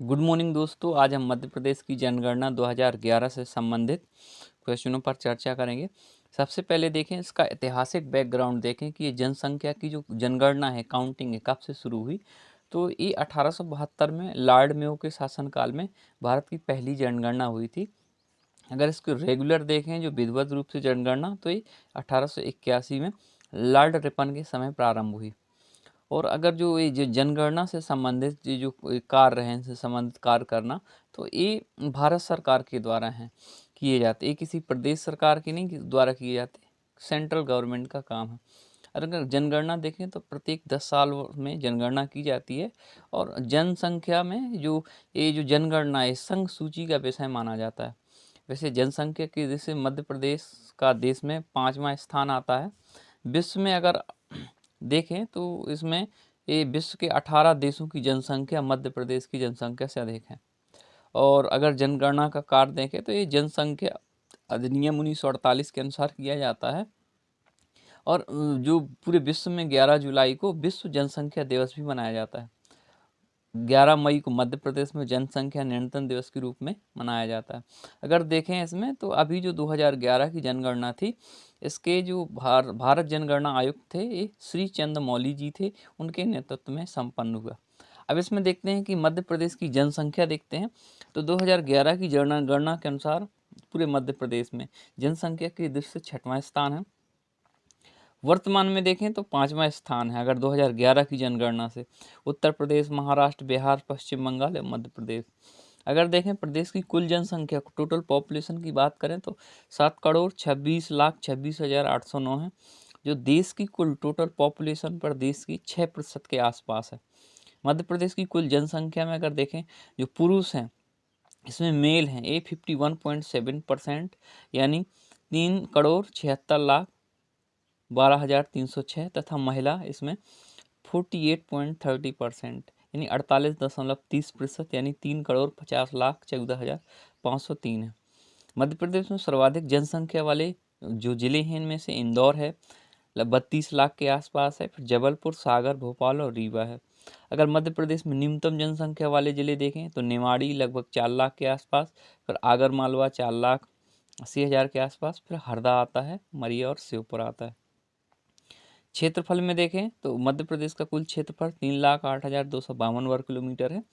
Good morning दोस्तों। आज हम मध्य प्रदेश की जनगणना 2011 से संबंधित क्वेश्चनों पर चर्चा करेंगे। सबसे पहले देखें इसका ऐतिहासिक बैकग्राउंड, देखें कि ये जनसंख्या की जो जनगणना है, काउंटिंग है, कब से शुरू हुई। तो ये 1872 में लॉर्ड मेयो के शासनकाल में भारत की पहली जनगणना हुई थी। अगर इसको रेगुलर देखें जो विधिवत रूप से जनगणना, तो ये 1881 में लॉर्ड रिपन के समय प्रारंभ हुई। और अगर जो ये जो जनगणना से संबंधित ये जो कार्य हैं, इनसे संबंधित कार्य करना, तो ये भारत सरकार के द्वारा हैं किए जाते। ये किसी प्रदेश सरकार के नहीं द्वारा किए जाते, सेंट्रल गवर्नमेंट का काम है। और अगर जनगणना देखें तो प्रत्येक 10 साल में जनगणना की जाती है। और जनसंख्या में जो ये जो जनगणना है, संघ सूची का विषय माना जाता है। वैसे जनसंख्या की दृष्टि से मध्य प्रदेश का देश में 5वां स्थान आता है। विश्व में अगर देखें तो इसमें ये विश्व के 18 देशों की जनसंख्या मध्य प्रदेश की जनसंख्या से अधिक है। और अगर जनगणना का कार्य देखें तो ये जनसंख्या अधिनियम 1948 के अनुसार किया जाता है। और जो पूरे विश्व में 11 जुलाई को विश्व जनसंख्या दिवस भी मनाया जाता है। 11 मई को मध्य प्रदेश में जनसंख्या नियंत्रण दिवस के रूप में मनाया जाता है। अगर देखें इसमें तो अभी जो 2011 की जनगणना थी, इसके जो भारत जनगणना आयुक्त थे, ये श्री चंद्रमौली जी थे, उनके नेतृत्व में संपन्न हुआ। अब इसमें देखते हैं कि मध्य प्रदेश की जनसंख्या देखते हैं तो 2011 की जनगणना के अनुसार पूरे मध्य प्रदेश में जनसंख्या की दृष्टि से 6वां स्थान है। वर्तमान में देखें तो 5वां स्थान है अगर 2011 की जनगणना से। उत्तर प्रदेश, महाराष्ट्र, बिहार, पश्चिम बंगाल या मध्य प्रदेश। अगर देखें प्रदेश की कुल जनसंख्या को, टोटल पॉपुलेशन की बात करें तो 7,26,26,809 है, जो देश की कुल टोटल पॉपुलेशन पर देश की 6% के आसपास है। मध्य प्रदेश की कुल जनसंख्या में अगर देखें जो पुरुष हैं, इसमें मेल हैं 51.7%, यानी 3,76,12,306, तथा महिला इसमें 48.30%, यानी 48.30%, यानी 3,50,14,14,503 है। मध्य प्रदेश में सर्वाधिक जनसंख्या वाले जो जिले हैं, इनमें से इंदौर है, 32 लाख के आसपास है। फिर जबलपुर, सागर, भोपाल और रीवा है। अगर मध्य प्रदेश में न्यूनतम जनसंख्या वाले जिले देखें तो निवाड़ी लगभग 4 लाख के आसपास, फिर आगर मालवा 4,80,000 के आसपास, फिर हरदा आता है, मरिया और श्योपुर आता है। क्षेत्रफल में देखें तो मध्य प्रदेश का कुल क्षेत्रफल 3,08,252 वर्ग किलोमीटर है,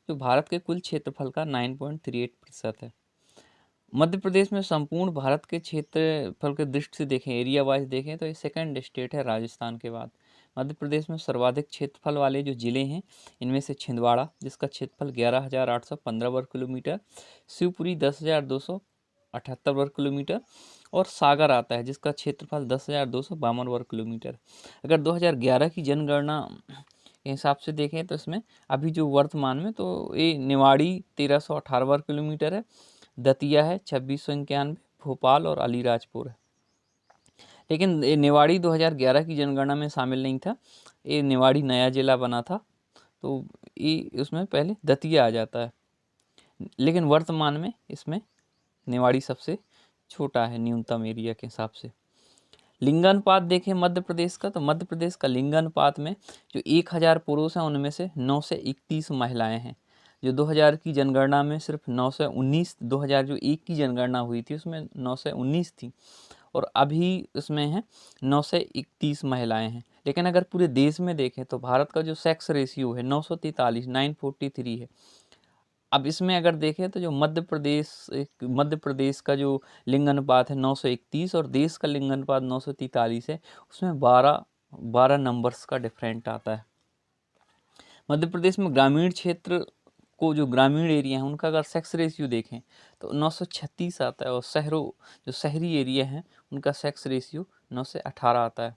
जो भारत के कुल क्षेत्रफल का 9.38% है। मध्य प्रदेश में संपूर्ण भारत के क्षेत्रफल के दृष्टि से देखें, एरिया वाइज देखें तो ये सेकंड स्टेट है राजस्थान के बाद। मध्य प्रदेश में सर्वाधिक क्षेत्रफल वाले जो जिले हैं, इनमें से छिंदवाड़ा, जिसका क्षेत्रफल 11,815 वर्ग किलोमीटर, शिवपुरी 10,278 वर्ग किलोमीटर, और सागर आता है जिसका क्षेत्रफल 10,252 वर्ग किलोमीटर। अगर 2011 की जनगणना के हिसाब से देखें तो इसमें अभी जो वर्तमान में तो ये निवाड़ी 1,318 वर्ग किलोमीटर है, दतिया है 2691, भोपाल और अलीराजपुर है। लेकिन ये निवाड़ी 2011 की जनगणना में शामिल नहीं था, ये निवाड़ी नया जिला बना था, तो ये उसमें पहले दतिया आ जाता है। लेकिन वर्तमान में इसमें निवाड़ी सबसे छोटा है न्यूनतम एरिया के हिसाब से। लिंगानुपात देखें मध्य प्रदेश का, तो मध्य प्रदेश का लिंगानुपात में जो 1,000 पुरुष हैं उनमें से 931 महिलाएं हैं। जो 2000 की जनगणना में सिर्फ 919, 2001 की जनगणना हुई थी उसमें 919 थी, और अभी उसमें है 931 महिलाएं हैं। लेकिन अगर पूरे देश में देखें तो भारत का जो सेक्स रेशियो है 943, 943 है। अब इसमें अगर देखें तो जो मध्य प्रदेश का जो लिंगानुपात है 931 और देश का लिंगानुपात 943 है, उसमें 12 नंबर्स का डिफरेंट आता है। मध्य प्रदेश में ग्रामीण क्षेत्र को, जो ग्रामीण एरिया है उनका अगर सेक्स रेशियो देखें तो 936 आता है, और जो शहरी एरिया हैं उनका सेक्स रेशियो 9 से 18 आता है।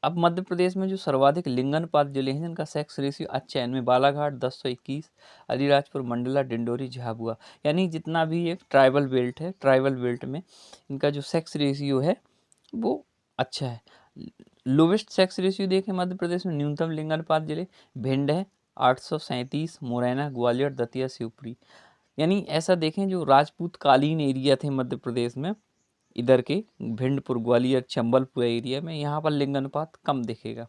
अब मध्य प्रदेश में जो सर्वाधिक लिंगानुपात जिले हैं जिनका सेक्स रेशियो अच्छा है, इनमें बालाघाट 1021, अलीराजपुर, मंडला, डिंडोरी, झाबुआ, यानी जितना भी एक ट्राइबल बेल्ट है, ट्राइबल बेल्ट में इनका जो सेक्स रेशियो है वो अच्छा है। लोवेस्ट सेक्स रेशियो देखें मध्य प्रदेश में, न्यूनतम लिंगानुपात जिले भिंड है 837, मुरैना, ग्वालियर, दतिया, शिवपुरी। यानी ऐसा देखें जो राजपूत कालीन एरिया थे मध्य प्रदेश में, इधर के भिंडपुर, ग्वालियर, चंबलपुर एरिया में, यहाँ पर लिंगानुपात कम दिखेगा।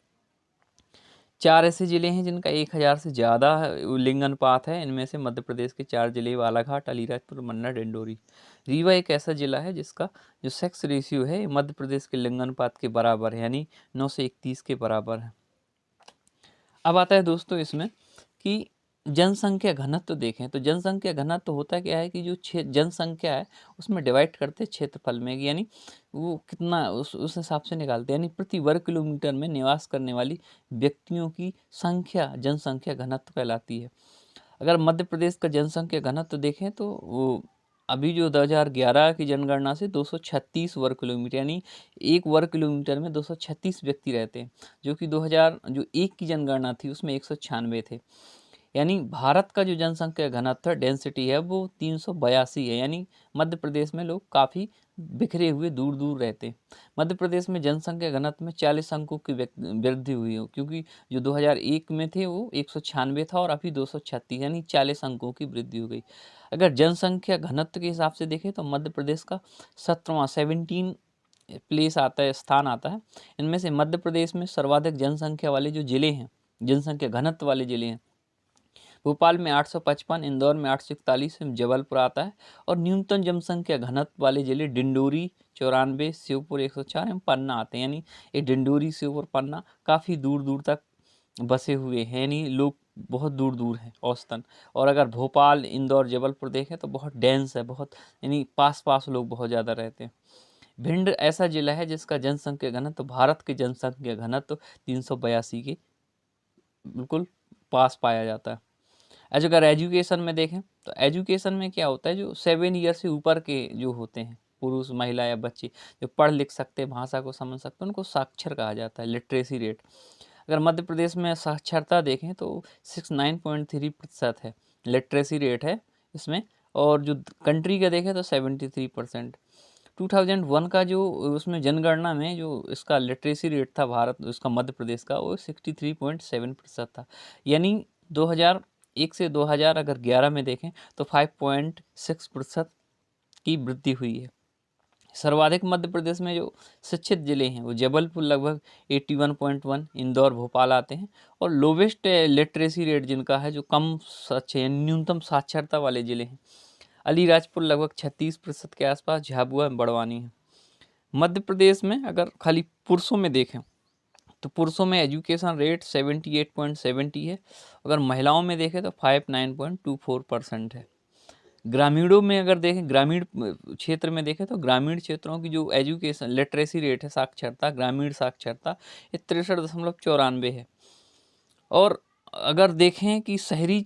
4 ऐसे ज़िले हैं जिनका 1000 से ज़्यादा लिंग अनुपात है। इनमें से मध्य प्रदेश के 4 ज़िले बालाघाट, अलीराजपुर, मन्ना, डिंडोरी। रीवा एक ऐसा ज़िला है जिसका जो सेक्स रेशियो है मध्य प्रदेश के लिंग अनुपात के बराबर है, यानी 9 से 31 के बराबर है। अब आता है दोस्तों इसमें कि जनसंख्या घनत्व देखें तो जनसंख्या घनत्व होता क्या है कि जो जनसंख्या है उसमें डिवाइड करते हैं क्षेत्रफल में, यानी वो कितना उस हिसाब से निकालते हैं, यानी प्रति वर्ग किलोमीटर में निवास करने वाली व्यक्तियों की संख्या जनसंख्या घनत्व कहलाती है। अगर मध्य प्रदेश का जनसंख्या घनत्व देखें तो वो अभी जो 2011 की जनगणना से 236 वर्ग किलोमीटर, यानी 1 वर्ग किलोमीटर में 236 व्यक्ति रहते हैं, जो कि 2001 की जनगणना थी उसमें 196 थे। यानी भारत का जो जनसंख्या घनत्व डेंसिटी है वो 382 है, यानी मध्य प्रदेश में लोग काफ़ी बिखरे हुए दूर दूर रहते हैं। मध्य प्रदेश में जनसंख्या घनत्व में 40 अंकों की वृद्धि हुई हो, क्योंकि जो 2001 में थे वो 196 था और अभी 236, यानी 40 अंकों की वृद्धि हो गई। अगर जनसंख्या घनत्व के हिसाब से देखें तो मध्य प्रदेश का 17 प्लेस आता है, स्थान आता है। इनमें से मध्य प्रदेश में सर्वाधिक जनसंख्या वाले जो जिले हैं, जनसंख्या घनत्व वाले जिले हैं, भोपाल में 855, इंदौर में 841, जबलपुर आता है। और न्यूनतम जनसंख्या घनत्व वाले जिले डिंडोरी 94, श्योपुर 104 एवं पन्ना आते हैं, यानी ये डिंडोरी, श्योपुर, पन्ना काफ़ी दूर दूर तक बसे हुए हैं, यानी लोग बहुत दूर दूर हैं औसतन। और अगर भोपाल, इंदौर, जबलपुर देखें तो बहुत डेंस है, बहुत यानी पास पास लोग बहुत ज़्यादा रहते हैं। भिंड ऐसा जिला है जिसका जनसंख्या घनत्व भारत के जनसंख्या घनत्व 382 के बिल्कुल पास पाया जाता है। अगर एजुकेशन में देखें तो एजुकेशन में क्या होता है, जो 7 ईयर से ऊपर के जो होते हैं पुरुष, महिला या बच्चे जो पढ़ लिख सकते हैं, भाषा को समझ सकते हैं, उनको साक्षर कहा जाता है, लिटरेसी रेट। अगर मध्य प्रदेश में साक्षरता देखें तो 69.3% है, लिटरेसी रेट है इसमें। और जो कंट्री का देखें तो 73%। 2001 का जो उसमें जनगणना में जो इसका लिटरेसी रेट था भारत, इसका मध्य प्रदेश का, वो 63.7% था, यानी 2001 से 2011 में देखें तो 5.6% की वृद्धि हुई है। सर्वाधिक मध्य प्रदेश में जो शिक्षित जिले हैं वो जबलपुर लगभग 81.1, इंदौर, भोपाल आते हैं। और लोवेस्ट लिटरेसी रेट जिनका है, जो कम न्यूनतम साक्षरता वाले जिले हैं, अलीराजपुर लगभग 36% के आसपास, झाबुआ, बड़वानी है। मध्य प्रदेश में अगर खाली पुरुषों में देखें तो पुरुषों में एजुकेशन रेट 78.70 है। अगर महिलाओं में देखें तो 59.24% है। ग्रामीणों में अगर देखें, ग्रामीण क्षेत्र में देखें तो ग्रामीण क्षेत्रों की जो एजुकेशन लिटरेसी रेट है, साक्षरता, ग्रामीण साक्षरता, ये 63.94 है। और अगर देखें कि शहरी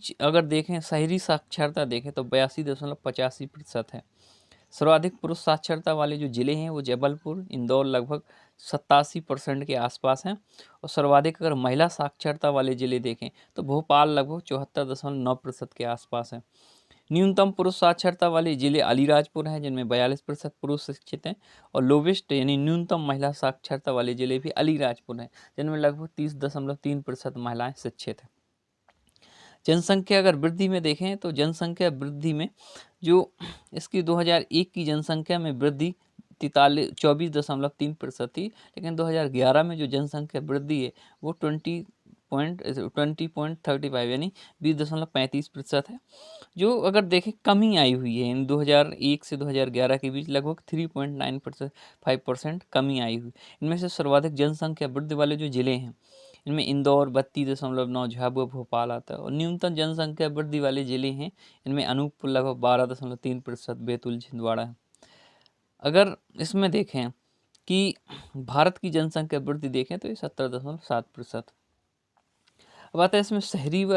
साक्षरता देखें तो 82.85% है। सर्वाधिक पुरुष साक्षरता वाले जो जिले हैं वो जबलपुर, इंदौर लगभग 87% के आसपास हैं। और सर्वाधिक अगर महिला साक्षरता वाले जिले देखें तो भोपाल लगभग 74.9% के आसपास है। न्यूनतम पुरुष साक्षरता वाले जिले अलीराजपुर हैं, जिनमें 42% पुरुष शिक्षित हैं। और लोवेस्ट यानी न्यूनतम महिला साक्षरता वाले जिले भी अलीराजपुर हैं, जिनमें लगभग 30.3% महिलाएं शिक्षित हैं। जनसंख्या अगर वृद्धि में देखें तो जनसंख्या वृद्धि में जो इसकी 2001 की जनसंख्या में वृद्धि 24.3% थी, लेकिन 2011 में जो जनसंख्या वृद्धि है वो 20.35 यानी 20.35% है। जो अगर देखें कमी आई हुई है इन 2001 से 2011 के बीच, लगभग 3.9% कमी आई हुई। इनमें से सर्वाधिक जनसंख्या वृद्धि वाले जो जिले हैं, इनमें इंदौर 32.9, झाबुआ, भोपाल आता है। और न्यूनतम जनसंख्या वृद्धि वाले जिले हैं, इनमें अनूपपुर लगभग 12.3%, बैतूल, छिंदवाड़ा है। अगर इसमें देखें कि भारत की जनसंख्या वृद्धि देखें तो ये 70.7%। अब आता है इसमें शहरी व